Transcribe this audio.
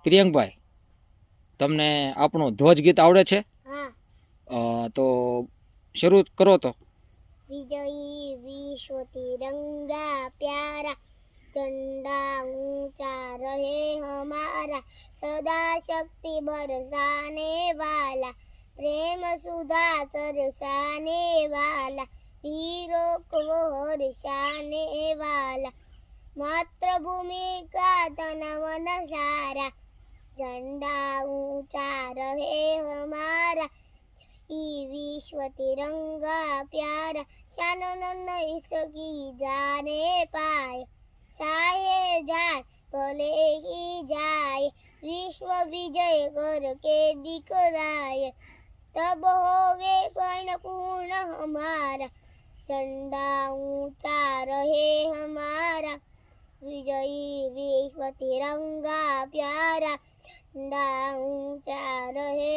પ્રિયંકભાઈ, તમને આપણું ધ્વજ ગીત આવડે છે? हाँ। તો શરૂ કરો તો. विजयी विश्व तिरंगा प्यारा, झंडा ऊंचा रहे हमारा, सदा शक्ति बरसाने वाला, प्रेम सुधा तरसाने वाला, हीरों को हर्षाने वाला, मातृभूमि का तन मन सारा, झंडा ऊंचा रहे हमारा, विश्व तिरंगा प्यारा, शान इसकी जाने पाए, चाहे जाए भले ही जाए, विश्व विजय करके दिखलाए, तब होगे पूर्ण हमारा, झंडा ऊंचा रहे हमारा, विजयी विश्व तिरंगा प्यारा, झंडा ऊंचा रहे